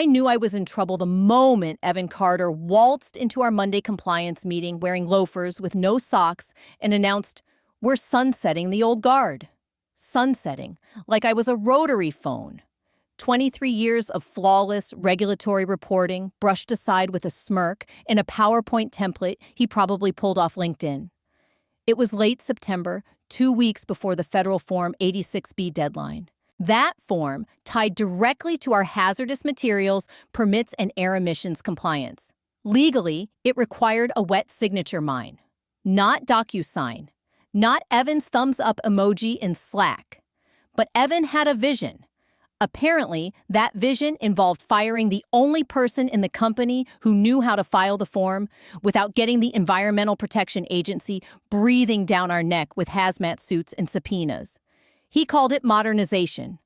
I knew I was in trouble the moment Evan Carter waltzed into our Monday compliance meeting wearing loafers with no socks and announced, "We're sunsetting the old guard." Sunsetting, like I was a rotary phone. 23 years of flawless regulatory reporting brushed aside with a smirk in a PowerPoint template he probably pulled off LinkedIn. It was late September, 2 weeks before the federal Form 86B deadline. That form, tied directly to our hazardous materials, permits and air emissions compliance. Legally, it required a wet signature mine, not DocuSign, not Evan's thumbs-up emoji in Slack. But Evan had a vision. Apparently, that vision involved firing the only person in the company who knew how to file the form without getting the Environmental Protection Agency breathing down our neck with hazmat suits and subpoenas. He called it modernization.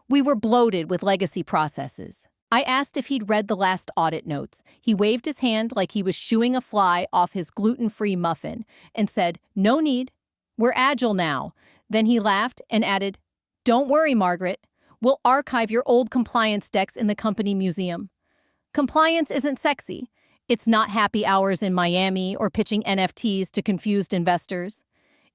We were bloated with legacy processes. I asked if he'd read the last audit notes. He waved his hand like he was shooing a fly off his gluten-free muffin and said, "No need. We're agile now." Then he laughed and added, "Don't worry, Margaret. We'll archive your old compliance decks in the company museum." Compliance isn't sexy. It's not happy hours in Miami or pitching NFTs to confused investors.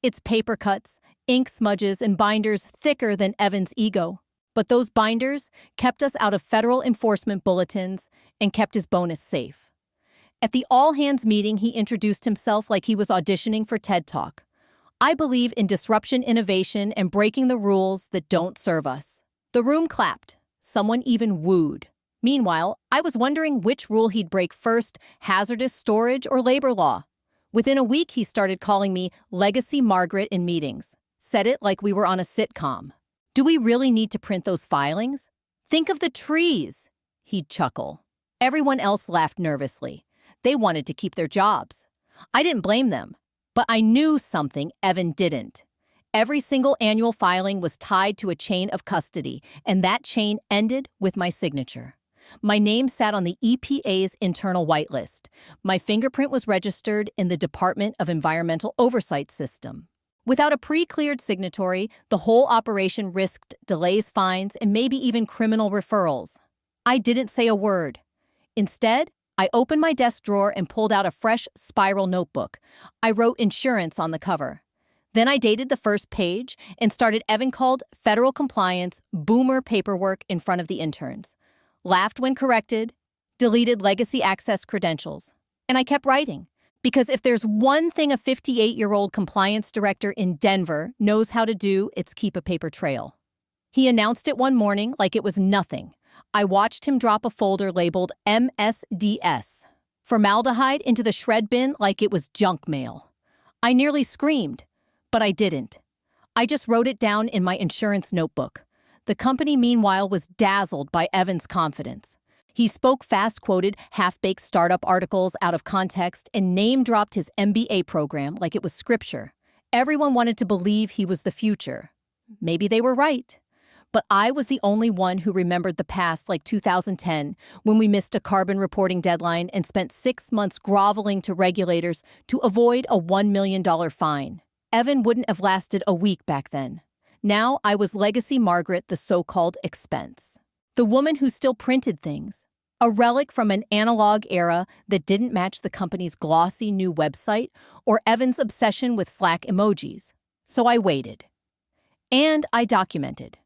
It's paper cuts, ink smudges, and binders thicker than Evan's ego. But those binders kept us out of federal enforcement bulletins and kept his bonus safe. At the all-hands meeting, he introduced himself like he was auditioning for TED Talk. "I believe in disruption, innovation, and breaking the rules that don't serve us." The room clapped. Someone even wooed. Meanwhile, I was wondering which rule he'd break first, hazardous storage or labor law. Within a week, he started calling me Legacy Margaret in meetings. Said it like we were on a sitcom. "Do we really need to print those filings? Think of the trees," he'd chuckle. Everyone else laughed nervously. They wanted to keep their jobs. I didn't blame them, but I knew something Evan didn't. Every single annual filing was tied to a chain of custody, and that chain ended with my signature. My name sat on the EPA's internal whitelist. My fingerprint was registered in the Department of Environmental Oversight system. Without a pre-cleared signatory, the whole operation risked delays, fines, and maybe even criminal referrals. I didn't say a word. Instead, I opened my desk drawer and pulled out a fresh spiral notebook. I wrote insurance on the cover. Then I dated the first page and started Evan called federal compliance boomer paperwork in front of the interns. Laughed when corrected, deleted legacy access credentials. And I kept writing, because if there's one thing a 58-year-old compliance director in Denver knows how to do, it's keep a paper trail. He announced it one morning like it was nothing. I watched him drop a folder labeled MSDS, formaldehyde, into the shred bin like it was junk mail. I nearly screamed. But I didn't. I just wrote it down in my insurance notebook. The company, meanwhile, was dazzled by Evan's confidence. He spoke fast-quoted, half-baked startup articles out of context and name-dropped his MBA program like it was scripture. Everyone wanted to believe he was the future. Maybe they were right. But I was the only one who remembered the past, like 2010, when we missed a carbon reporting deadline and spent 6 months groveling to regulators to avoid a $1 million fine. Evan wouldn't have lasted a week back then. Now I was Legacy Margaret, the so-called expense. The woman who still printed things. A relic from an analog era that didn't match the company's glossy new website or Evan's obsession with Slack emojis. So I waited. And I documented.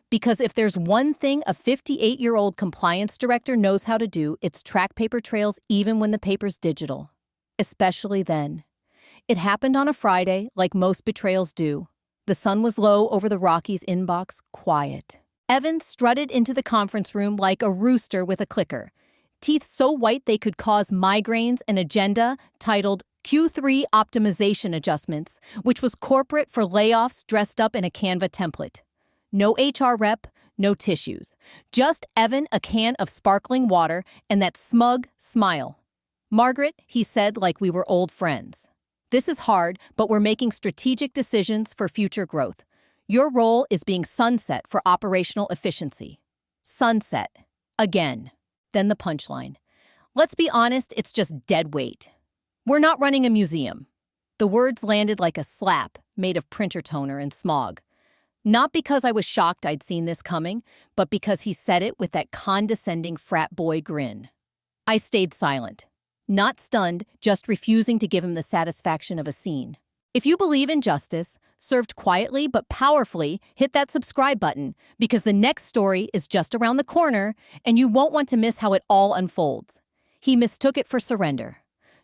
Because if there's one thing a 58-year-old compliance director knows how to do, it's track paper trails even when the paper's digital. Especially then. It happened on a Friday, like most betrayals do. The sun was low over the Rockies' inbox, quiet. Evan strutted into the conference room like a rooster with a clicker. Teeth so white they could cause migraines, an agenda titled Q3 Optimization Adjustments, which was corporate for layoffs dressed up in a Canva template. No HR rep, no tissues. Just Evan, a can of sparkling water, and that smug smile. "Margaret," he said like we were old friends. "This is hard, but we're making strategic decisions for future growth. Your role is being sunset for operational efficiency." Sunset. Again. Then the punchline. "Let's be honest, it's just dead weight. We're not running a museum." The words landed like a slap made of printer toner and smog. Not because I was shocked I'd seen this coming, but because he said it with that condescending frat boy grin. I stayed silent. Not stunned, just refusing to give him the satisfaction of a scene. If you believe in justice, served quietly but powerfully, hit that subscribe button because the next story is just around the corner and you won't want to miss how it all unfolds. He mistook it for surrender.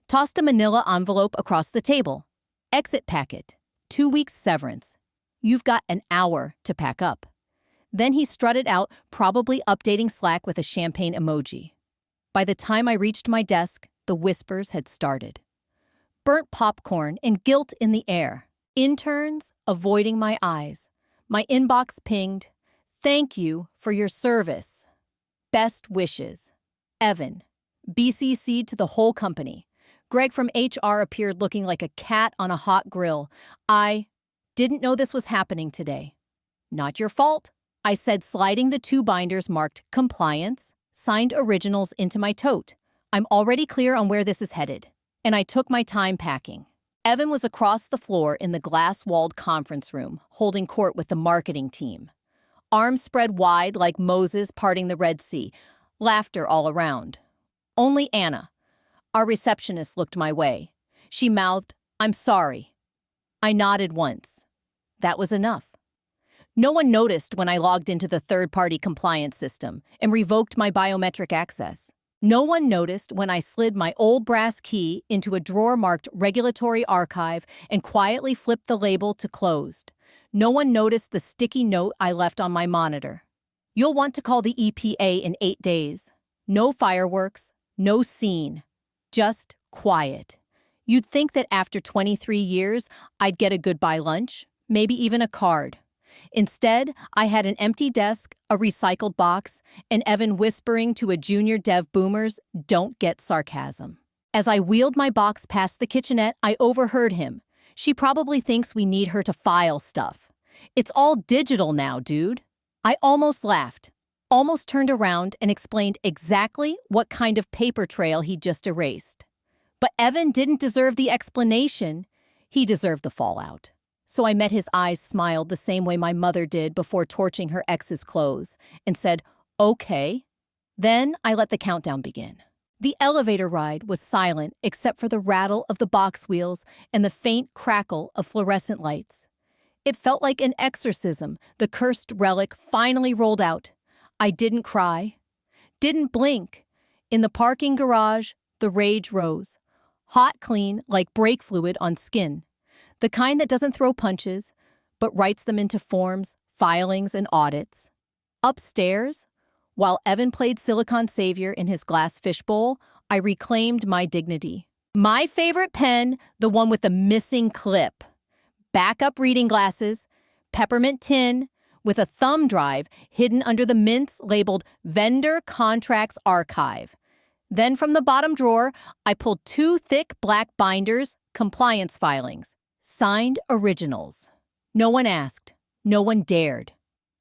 Tossed a manila envelope across the table. Exit packet. 2 weeks severance. You've got an hour to pack up. Then he strutted out, probably updating Slack with a champagne emoji. By the time I reached my desk, the whispers had started. Burnt popcorn and guilt in the air. Interns avoiding my eyes. My inbox pinged. Thank you for your service. Best wishes. Evan. BCC'd to the whole company. Greg from HR appeared looking like a cat on a hot grill. I didn't know this was happening today. Not your fault, I said, sliding the 2 binders marked compliance, signed originals into my tote. I'm already clear on where this is headed. And I took my time packing. Evan was across the floor in the glass-walled conference room, holding court with the marketing team. Arms spread wide like Moses parting the Red Sea, laughter all around. Only Anna, our receptionist, looked my way. She mouthed, "I'm sorry." I nodded once. That was enough. No one noticed when I logged into the third-party compliance system and revoked my biometric access. No one noticed when I slid my old brass key into a drawer marked Regulatory Archive and quietly flipped the label to closed. No one noticed the sticky note I left on my monitor. You'll want to call the EPA in 8 days. No fireworks, no scene. Just quiet. You'd think that after 23 years, I'd get a goodbye lunch, maybe even a card. Instead, I had an empty desk, a recycled box, and Evan whispering to a junior dev boomer's, "Don't get sarcasm." As I wheeled my box past the kitchenette, I overheard him. "She probably thinks we need her to file stuff. It's all digital now, dude." I almost laughed, almost turned around and explained exactly what kind of paper trail he'd just erased. But Evan didn't deserve the explanation. He deserved the fallout. So I met his eyes smiled the same way my mother did before torching her ex's clothes and said, "Okay." Then I let the countdown begin. The elevator ride was silent except for the rattle of the box wheels and the faint crackle of fluorescent lights. It felt like an exorcism. The cursed relic finally rolled out. I didn't cry, didn't blink. In the parking garage, the rage rose. Hot clean like brake fluid on skin. The kind that doesn't throw punches, but writes them into forms, filings, and audits. Upstairs, while Evan played Silicon Savior in his glass fishbowl, I reclaimed my dignity. My favorite pen, the one with the missing clip. Backup reading glasses, peppermint tin, with a thumb drive hidden under the mints labeled Vendor Contracts Archive. Then from the bottom drawer, I pulled 2 thick black binders, compliance filings. Signed originals. No one asked. No one dared.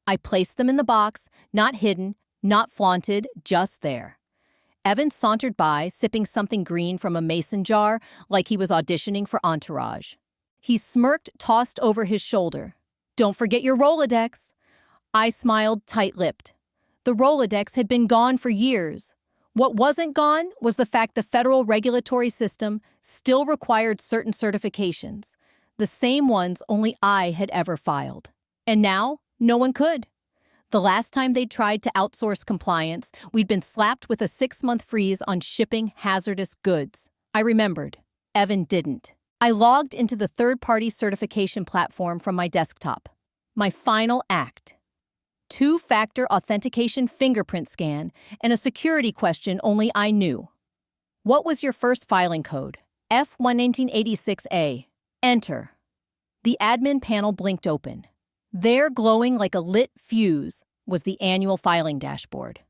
I placed them in the box, not hidden, not flaunted, just there. Evan sauntered by, sipping something green from a mason jar like he was auditioning for Entourage. He smirked, tossed over his shoulder. "Don't forget your Rolodex." I smiled, tight-lipped. The Rolodex had been gone for years. What wasn't gone was the fact the federal regulatory system still required certain certifications. The same ones only I had ever filed. And now, no one could. The last time they'd tried to outsource compliance, we'd been slapped with a 6-month freeze on shipping hazardous goods. I remembered. Evan didn't. I logged into the third-party certification platform from my desktop. My final act. 2-factor authentication fingerprint scan and a security question only I knew. What was your first filing code? F1986A. Enter. The admin panel blinked open. There, glowing like a lit fuse, was the annual filing dashboard.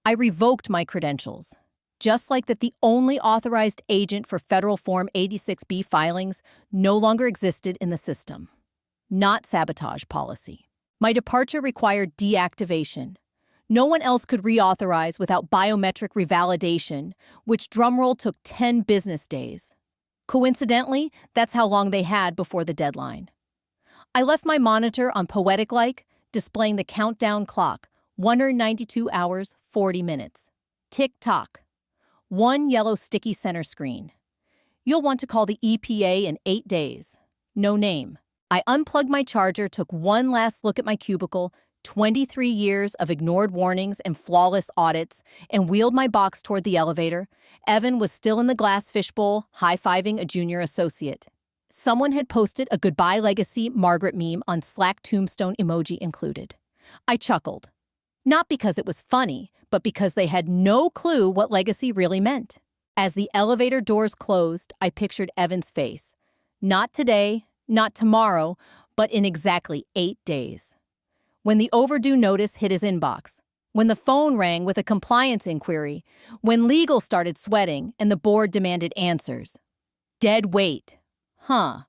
I revoked my credentials. Just like that, the only authorized agent for federal Form 86B filings no longer existed in the system. Not sabotage policy. My departure required deactivation. No one else could reauthorize without biometric revalidation, which drumroll took 10 business days. Coincidentally, that's how long they had before the deadline. I left my monitor on poetic-like, displaying the countdown clock, 192 hours, 40 minutes. Tick-tock. One yellow sticky center screen. You'll want to call the EPA in 8 days. No name. I unplugged my charger, took one last look at my cubicle, 23 years of ignored warnings and flawless audits, and wheeled my box toward the elevator. Evan was still in the glass fishbowl, high-fiving a junior associate. Someone had posted a Goodbye Legacy Margaret meme on Slack, tombstone emoji included. I chuckled. Not because it was funny, but because they had no clue what legacy really meant. As the elevator doors closed, I pictured Evan's face. Not today, not tomorrow, but in exactly 8 days. When the overdue notice hit his inbox, when the phone rang with a compliance inquiry, when legal started sweating and the board demanded answers. Dead weight. Huh.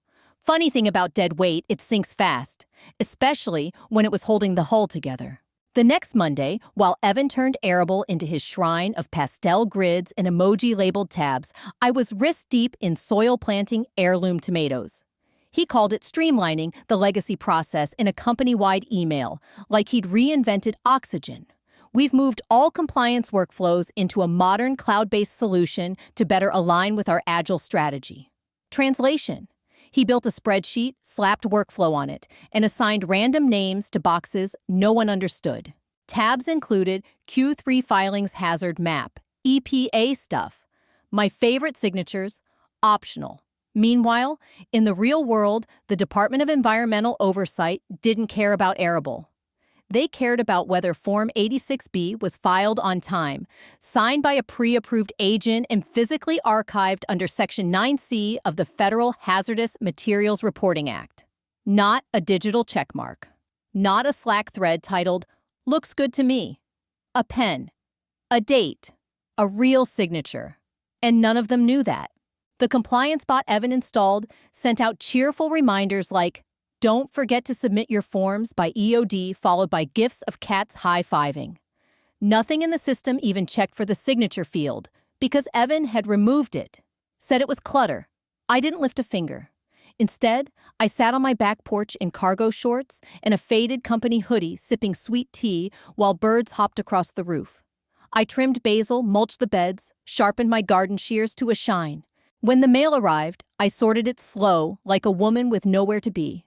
Funny thing about dead weight, it sinks fast, especially when it was holding the hull together. The next Monday, while Evan turned arable into his shrine of pastel grids and emoji-labeled tabs, I was wrist-deep in soil planting heirloom tomatoes. He called it streamlining the legacy process in a company-wide email, like he'd reinvented oxygen. We've moved all compliance workflows into a modern cloud-based solution to better align with our agile strategy. Translation. He built a spreadsheet, slapped workflow on it, and assigned random names to boxes no one understood. Tabs included Q3 filings hazard map, EPA stuff. My favorite signatures, optional. Meanwhile, in the real world, the Department of Environmental Oversight didn't care about arable. They cared about whether Form 86B was filed on time, signed by a pre-approved agent, and physically archived under Section 9C of the Federal Hazardous Materials Reporting Act. Not a digital checkmark. Not a Slack thread titled, "Looks good to me." A pen. A date. A real signature. And none of them knew that. The compliance bot Evan installed sent out cheerful reminders like, "Don't forget to submit your forms by EOD," followed by gifs of cats high-fiving. Nothing in the system even checked for the signature field, because Evan had removed it. Said it was clutter. I didn't lift a finger. Instead, I sat on my back porch in cargo shorts and a faded company hoodie, sipping sweet tea while birds hopped across the roof. I trimmed basil, mulched the beds, sharpened my garden shears to a shine. When the mail arrived, I sorted it slow, like a woman with nowhere to be.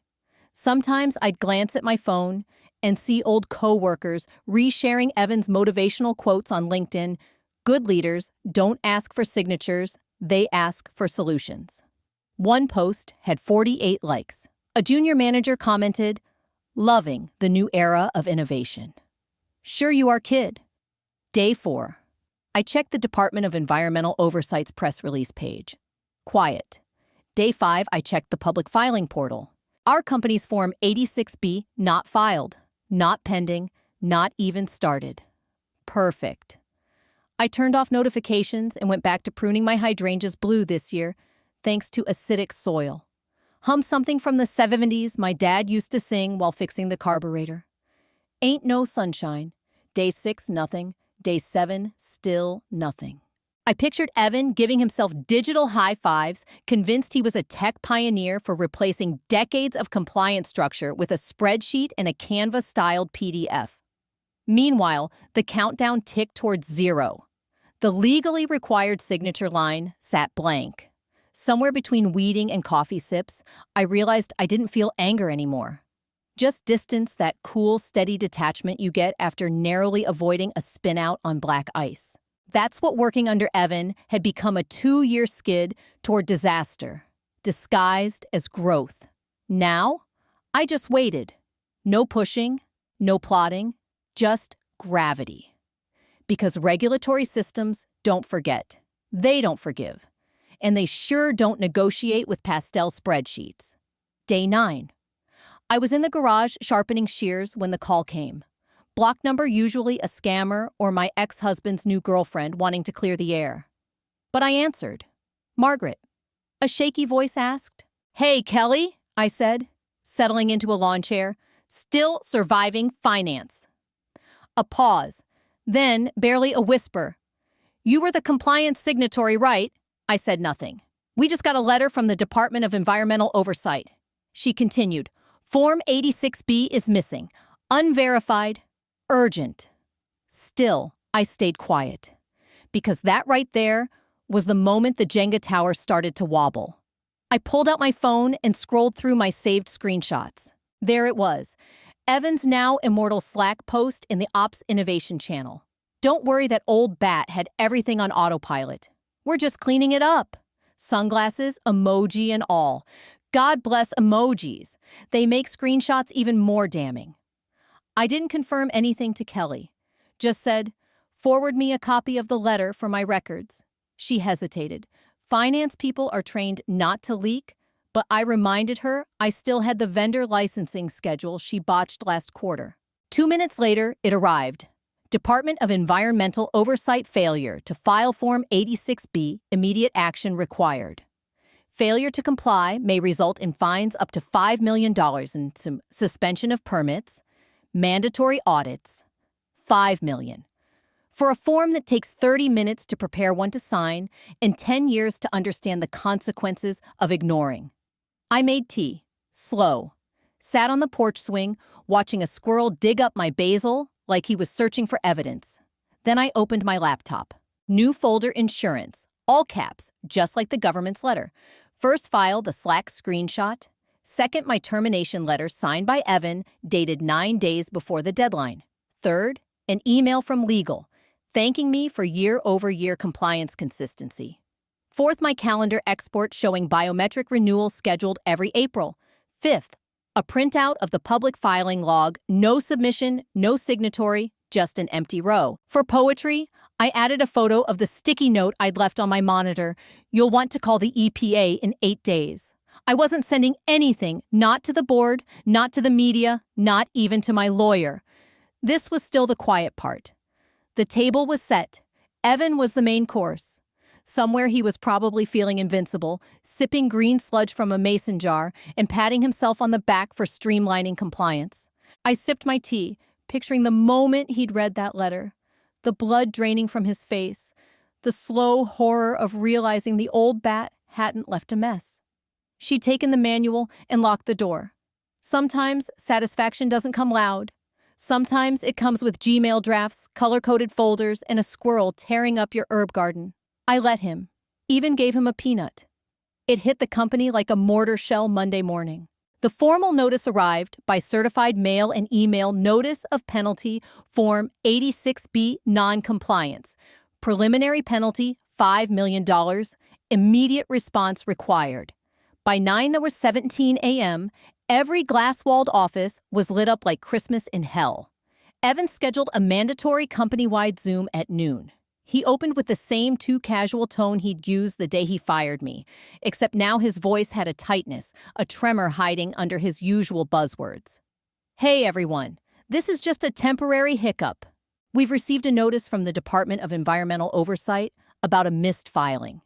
Sometimes I'd glance at my phone and see old co-workers resharing Evan's motivational quotes on LinkedIn. Good leaders don't ask for signatures, they ask for solutions. One post had 48 likes. A junior manager commented, "Loving the new era of innovation." Sure you are, kid. Day 4. I checked the Department of Environmental Oversight's press release page. Quiet. Day 5, I checked the public filing portal. Our company's Form 86B not filed, not pending, not even started. Perfect. I turned off notifications and went back to pruning my hydrangeas blue this year, thanks to acidic soil. Hum something from the 70s my dad used to sing while fixing the carburetor. Ain't no sunshine. Day 6, nothing. Day 7, still nothing. I pictured Evan giving himself digital high fives, convinced he was a tech pioneer for replacing decades of compliance structure with a spreadsheet and a Canva-styled PDF. Meanwhile, the countdown ticked towards 0. The legally required signature line sat blank. Somewhere between weeding and coffee sips, I realized I didn't feel anger anymore. Just distance, that cool, steady detachment you get after narrowly avoiding a spin-out on black ice. That's what working under Evan had become, a 2-year skid toward disaster, disguised as growth. Now, I just waited. No pushing, no plotting, just gravity. Because regulatory systems don't forget. They don't forgive. And they sure don't negotiate with pastel spreadsheets. Day 9. I was in the garage sharpening shears when the call came. Block number usually a scammer or my ex-husband's new girlfriend wanting to clear the air. But I answered. "Margaret." A shaky voice asked. "Hey, Kelly," I said, settling into a lawn chair. "Still surviving finance." A pause. Then, barely a whisper. "You were the compliance signatory, right?" I said nothing. "We just got a letter from the Department of Environmental Oversight." She continued. Form 86B is missing. Unverified. Urgent. Still, I stayed quiet. Because that right there was the moment the Jenga tower started to wobble. I pulled out my phone and scrolled through my saved screenshots. There it was. Evan's now immortal Slack post in the Ops Innovation channel. Don't worry, that old bat had everything on autopilot. We're just cleaning it up. Sunglasses, emoji and all. God bless emojis. They make screenshots even more damning. I didn't confirm anything to Kelly. Just said, forward me a copy of the letter for my records. She hesitated. Finance people are trained not to leak, but I reminded her I still had the vendor licensing schedule she botched last quarter. 2 minutes later, it arrived. Department of Environmental Oversight failure to file Form 86B, immediate action required. Failure to comply may result in fines up to $5 million and suspension of permits, mandatory audits, $5 million. For a form that takes 30 minutes to prepare one to sign and 10 years to understand the consequences of ignoring. I made tea, slow, sat on the porch swing, watching a squirrel dig up my basil like he was searching for evidence. Then I opened my laptop. New folder insurance, all caps, just like the government's letter. First file, the Slack screenshot. Second, my termination letter signed by Evan, dated 9 days before the deadline. Third, an email from legal, thanking me for year-over-year compliance consistency. Fourth, my calendar export showing biometric renewal scheduled every April. Fifth, a printout of the public filing log, no submission, no signatory, just an empty row. For poetry, I added a photo of the sticky note I'd left on my monitor. You'll want to call the EPA in 8 days. I wasn't sending anything, not to the board, not to the media, not even to my lawyer. This was still the quiet part. The table was set. Evan was the main course. Somewhere he was probably feeling invincible, sipping green sludge from a mason jar and patting himself on the back for streamlining compliance. I sipped my tea, picturing the moment he'd read that letter, the blood draining from his face, the slow horror of realizing the old bat hadn't left a mess. She'd taken the manual and locked the door. Sometimes satisfaction doesn't come loud. Sometimes it comes with Gmail drafts, color-coded folders, and a squirrel tearing up your herb garden. I let him, even gave him a peanut. It hit the company like a mortar shell Monday morning. The formal notice arrived by certified mail and email notice of penalty, Form 86B non-compliance. Preliminary penalty, $5 million. Immediate response required. By 9:17 a.m., every glass-walled office was lit up like Christmas in hell. Evan scheduled a mandatory company-wide Zoom at noon. He opened with the same too casual tone he'd used the day he fired me, except now his voice had a tightness, a tremor hiding under his usual buzzwords. Hey everyone, this is just a temporary hiccup. We've received a notice from the Department of Environmental Oversight about a missed filing.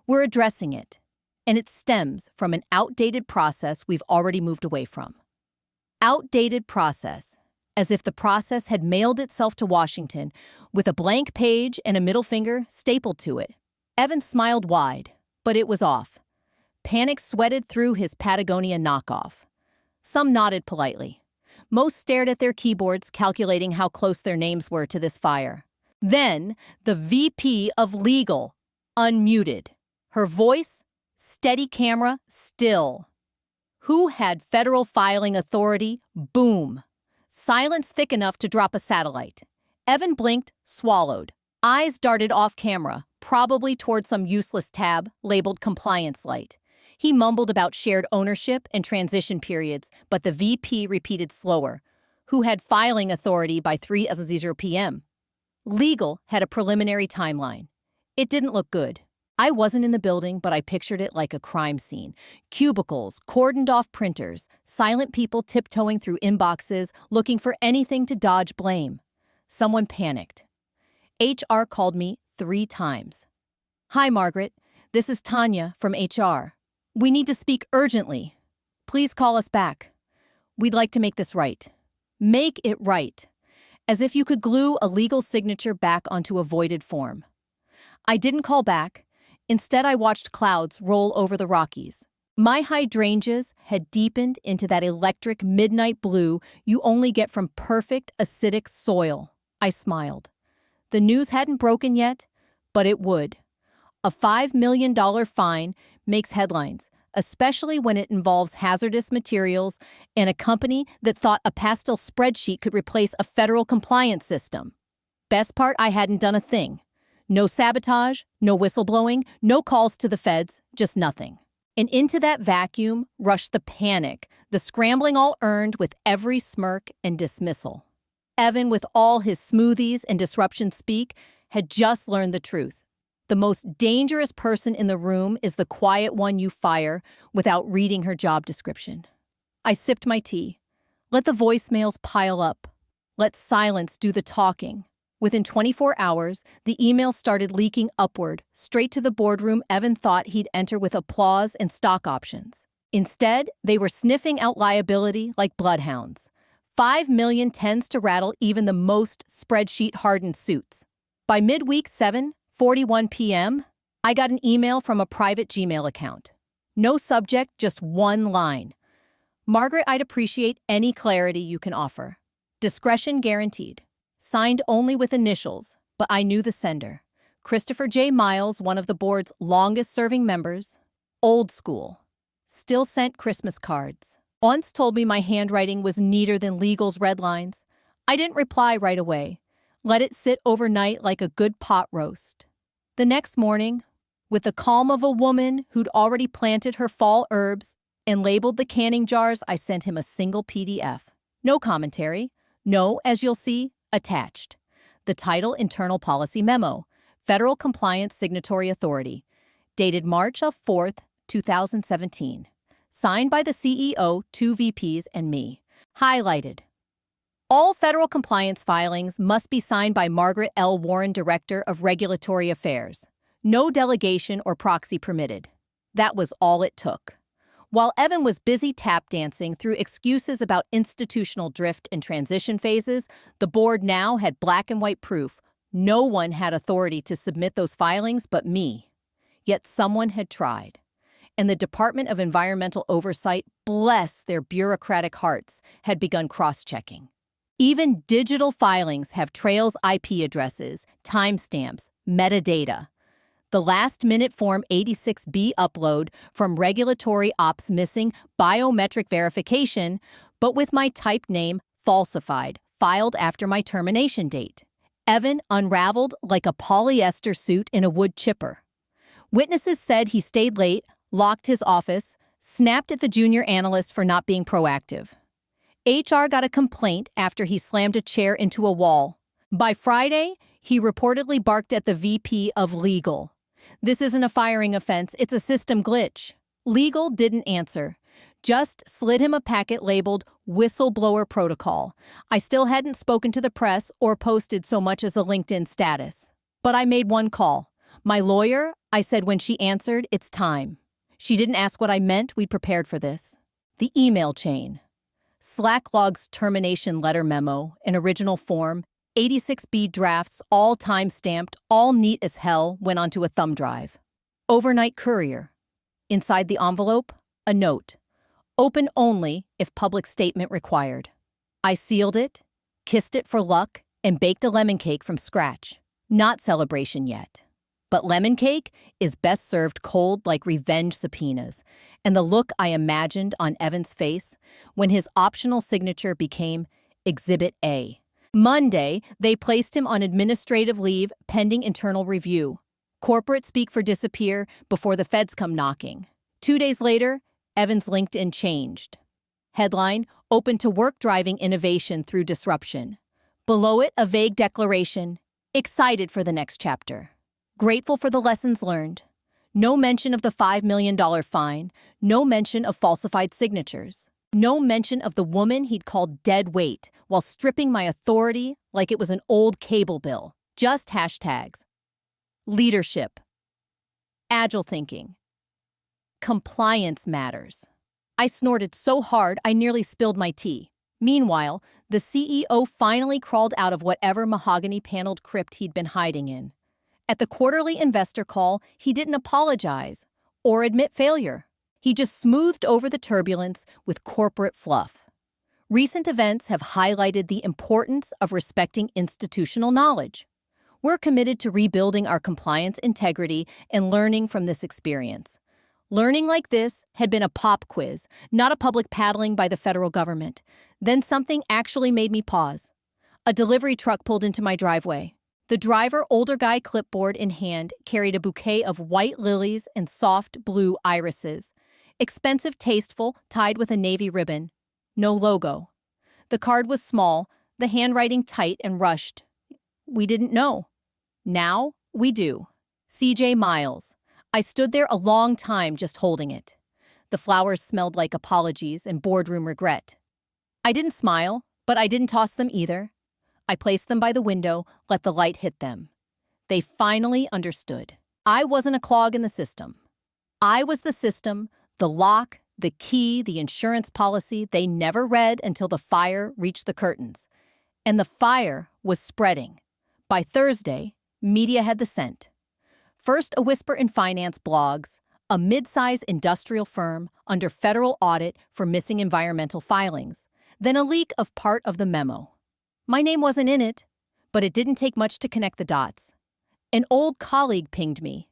We're addressing it, and it stems from an outdated process we've already moved away from. Outdated process. As if the process had mailed itself to Washington with a blank page and a middle finger stapled to it. Evan smiled wide, but it was off. Panic sweated through his Patagonia knockoff. Some nodded politely. Most stared at their keyboards, calculating how close their names were to this fire. Then, the VP of Legal, unmuted. Her voice, steady camera, still. Who had federal filing authority? Boom. Silence thick enough to drop a satellite. Evan blinked, swallowed. Eyes darted off camera, probably toward some useless tab labeled Compliance Light. He mumbled about shared ownership and transition periods, but the VP repeated slower. Who had filing authority by 3:00 p.m. Legal had a preliminary timeline. It didn't look good. I wasn't in the building, but I pictured it like a crime scene. Cubicles, cordoned off printers, silent people tiptoeing through inboxes, looking for anything to dodge blame. Someone panicked. HR called me 3 times. Hi, Margaret. This is Tanya from HR. We need to speak urgently. Please call us back. We'd like to make this right. Make it right. As if you could glue a legal signature back onto a voided form. I didn't call back. Instead, I watched clouds roll over the Rockies. My hydrangeas had deepened into that electric midnight blue you only get from perfect acidic soil. I smiled. The news hadn't broken yet, but it would. A $5 million fine makes headlines, especially when it involves hazardous materials and a company that thought a pastel spreadsheet could replace a federal compliance system. Best part, I hadn't done a thing. No sabotage, no whistleblowing, no calls to the feds, just nothing. And into that vacuum rushed the panic, the scrambling all earned with every smirk and dismissal. Evan, with all his smoothies and disruption speak, had just learned the truth. The most dangerous person in the room is the quiet one you fire without reading her job description. I sipped my tea. Let the voicemails pile up. Let silence do the talking. Within 24 hours, the emails started leaking upward, straight to the boardroom Evan thought he'd enter with applause and stock options. Instead, they were sniffing out liability like bloodhounds. 5 million tends to rattle even the most spreadsheet-hardened suits. By midweek 7:41 p.m., I got an email from a private Gmail account. No subject, just one line. Margaret, I'd appreciate any clarity you can offer. Discretion guaranteed. Signed only with initials, but I knew the sender. Christopher J. Miles, one of the board's longest-serving members. Old school. Still sent Christmas cards. Once told me my handwriting was neater than legal's red lines. I didn't reply right away. Let it sit overnight like a good pot roast. The next morning, with the calm of a woman who'd already planted her fall herbs and labeled the canning jars, I sent him a single PDF. No commentary. No, as you'll see, attached. The title, Internal Policy Memo, Federal Compliance Signatory Authority, dated March 4th, 2017. Signed by the CEO, 2 VPs, and me. Highlighted. All federal compliance filings must be signed by Margaret L. Warren, Director of Regulatory Affairs. No delegation or proxy permitted. That was all it took. While Evan was busy tap dancing through excuses about institutional drift and transition phases, the board now had black and white proof. No one had authority to submit those filings but me. Yet someone had tried. And the Department of Environmental Oversight, bless their bureaucratic hearts, had begun cross-checking. Even digital filings have trails, IP addresses, timestamps, metadata. The last-minute Form 86B upload from Regulatory Ops missing biometric verification, but with my typed name falsified, filed after my termination date. Evan unraveled like a polyester suit in a wood chipper. Witnesses said he stayed late, locked his office, snapped at the junior analyst for not being proactive. HR got a complaint after he slammed a chair into a wall. By Friday, he reportedly barked at the VP of Legal. This isn't a firing offense, it's a system glitch. Legal didn't answer, just slid him a packet labeled Whistleblower Protocol. I still hadn't spoken to the press or posted so much as a LinkedIn status. But I made one call. My lawyer, I said when she answered, it's time. She didn't ask what I meant, we'd prepared for this. The email chain. Slack logs termination letter memo, an original form, 86B drafts, all time-stamped, all neat as hell, went onto a thumb drive. Overnight courier. Inside the envelope, a note. Open only if public statement required. I sealed it, kissed it for luck, and baked a lemon cake from scratch. Not celebration yet. But lemon cake is best served cold like revenge subpoenas, and the look I imagined on Evan's face when his optional signature became Exhibit A. Monday, they placed him on administrative leave pending internal review. Corporate speak for disappear before the feds come knocking. 2 days later, Evan's LinkedIn changed. Headline, Open to work driving innovation through disruption. Below it, a vague declaration, excited for the next chapter. Grateful for the lessons learned. No mention of the $5 million fine. No mention of falsified signatures. No mention of the woman he'd called dead weight while stripping my authority like it was an old cable bill. Just hashtags. Leadership. Agile thinking. Compliance matters. I snorted so hard I nearly spilled my tea. Meanwhile, the CEO finally crawled out of whatever mahogany-paneled crypt he'd been hiding in. At the quarterly investor call, he didn't apologize or admit failure. He just smoothed over the turbulence with corporate fluff. Recent events have highlighted the importance of respecting institutional knowledge. We're committed to rebuilding our compliance integrity and learning from this experience. Learning like this had been a pop quiz, not a public paddling by the federal government. Then something actually made me pause. A delivery truck pulled into my driveway. The driver, older guy, clipboard in hand, carried a bouquet of white lilies and soft blue irises. Expensive, tasteful, tied with a navy ribbon. No logo. The card was small, the handwriting tight and rushed. We didn't know. Now we do. C.J. Miles. I stood there a long time just holding it. The flowers smelled like apologies and boardroom regret. I didn't smile, but I didn't toss them either. I placed them by the window, let the light hit them. They finally understood. I wasn't a clog in the system. I was the system, the lock, the key, the insurance policy they never read until the fire reached the curtains. And the fire was spreading. By Thursday, media had the scent. First, a whisper in finance blogs, a mid-size industrial firm under federal audit for missing environmental filings, then a leak of part of the memo. My name wasn't in it, but it didn't take much to connect the dots. An old colleague pinged me.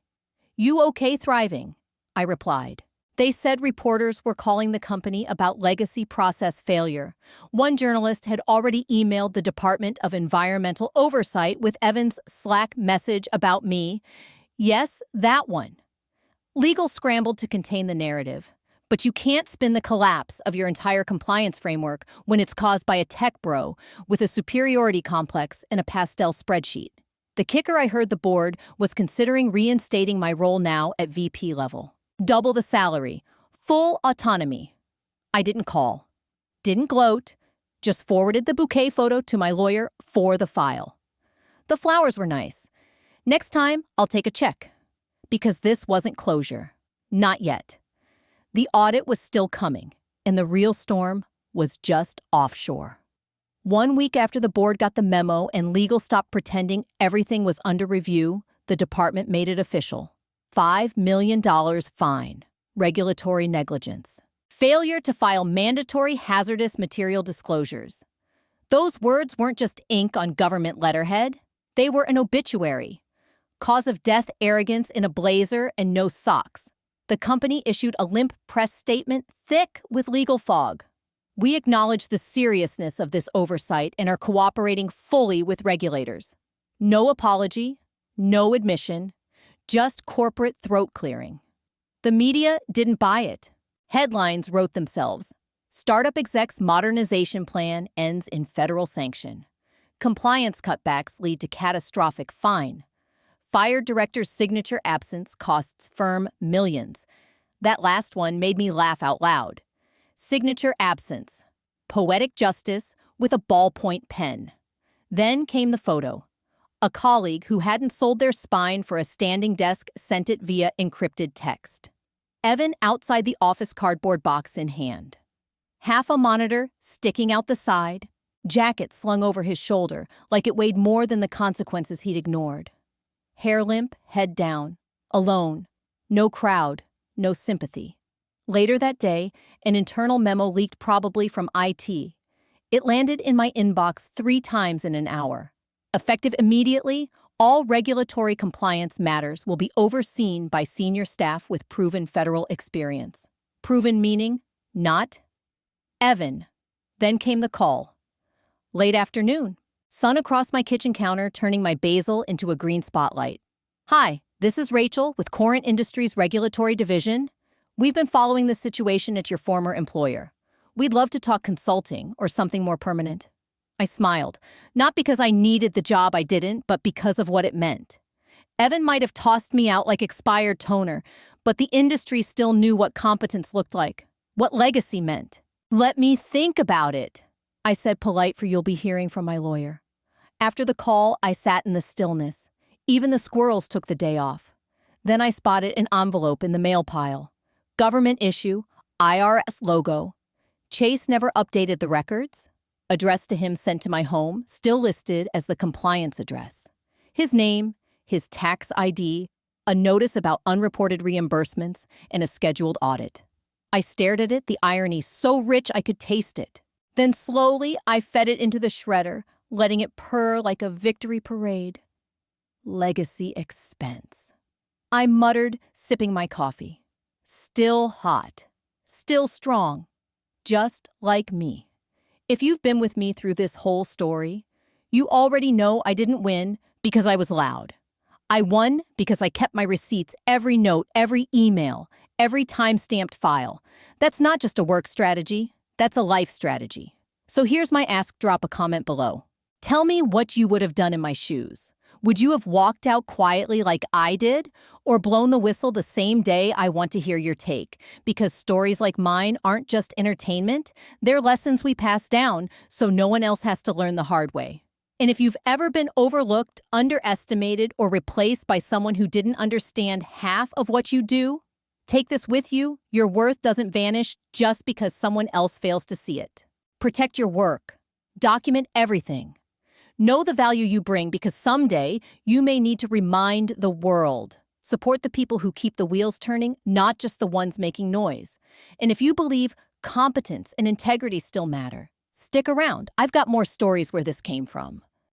"You okay thriving?" I replied. They said reporters were calling the company about legacy process failure. One journalist had already emailed the Department of Environmental Oversight with Evan's Slack message about me. Yes, that one. Legal scrambled to contain the narrative. But you can't spin the collapse of your entire compliance framework when it's caused by a tech bro with a superiority complex and a pastel spreadsheet. The kicker, I heard the board was considering reinstating my role now at VP level. Double the salary, full autonomy. I didn't call, didn't gloat, just forwarded the bouquet photo to my lawyer for the file. The flowers were nice. Next time, I'll take a check. Because this wasn't closure. Not yet. The audit was still coming, and the real storm was just offshore. 1 week after the board got the memo and legal stopped pretending everything was under review, the department made it official. $5 million fine. Regulatory negligence. Failure to file mandatory hazardous material disclosures. Those words weren't just ink on government letterhead. They were an obituary. Cause of death, arrogance in a blazer and no socks. The company issued a limp press statement thick with legal fog. We acknowledge the seriousness of this oversight and are cooperating fully with regulators. No apology, no admission, just corporate throat clearing. The media didn't buy it. Headlines wrote themselves. Startup exec's modernization plan ends in federal sanction. Compliance cutbacks lead to catastrophic fine. Fired director's signature absence costs firm millions. That last one made me laugh out loud. Signature absence. Poetic justice with a ballpoint pen. Then came the photo. A colleague who hadn't sold their spine for a standing desk sent it via encrypted text. Evan outside the office cardboard box in hand. Half a monitor sticking out the side. Jacket slung over his shoulder like it weighed more than the consequences he'd ignored. Hair limp, head down, alone, no crowd, no sympathy. Later that day, an internal memo leaked probably from IT. It landed in my inbox 3 times in an hour. Effective immediately, all regulatory compliance matters will be overseen by senior staff with proven federal experience. Proven meaning, not. Evan. Then came the call. Late afternoon. Sun across my kitchen counter, turning my basil into a green spotlight. "Hi, this is Rachel with Courant Industries Regulatory Division. We've been following this situation at your former employer. We'd love to talk consulting or something more permanent." I smiled, not because I needed the job I didn't, but because of what it meant. Evan might have tossed me out like expired toner, but the industry still knew what competence looked like, what legacy meant. "Let me think about it," I said, polite, for you'll be hearing from my lawyer. After the call, I sat in the stillness. Even the squirrels took the day off. Then I spotted an envelope in the mail pile. Government issue, IRS logo. Chase never updated the records. Addressed to him sent to my home, still listed as the compliance address. His name, his tax ID, a notice about unreported reimbursements, and a scheduled audit. I stared at it, the irony so rich I could taste it. Then slowly, I fed it into the shredder, letting it purr like a victory parade. Legacy expense. I muttered, sipping my coffee. Still hot. Still strong. Just like me. If you've been with me through this whole story, you already know I didn't win because I was loud. I won because I kept my receipts, every note, every email, every time-stamped file. That's not just a work strategy, that's a life strategy. So here's my ask, drop a comment below. Tell me what you would have done in my shoes. Would you have walked out quietly like I did, or blown the whistle the same day? I want to hear your take, because stories like mine aren't just entertainment, they're lessons we pass down so no one else has to learn the hard way. And if you've ever been overlooked, underestimated, or replaced by someone who didn't understand half of what you do, take this with you. Your worth doesn't vanish just because someone else fails to see it. Protect your work. Document everything. Know the value you bring, because someday you may need to remind the world. Support the people who keep the wheels turning, not just the ones making noise. And if you believe competence and integrity still matter, stick around. I've got more stories where this came from.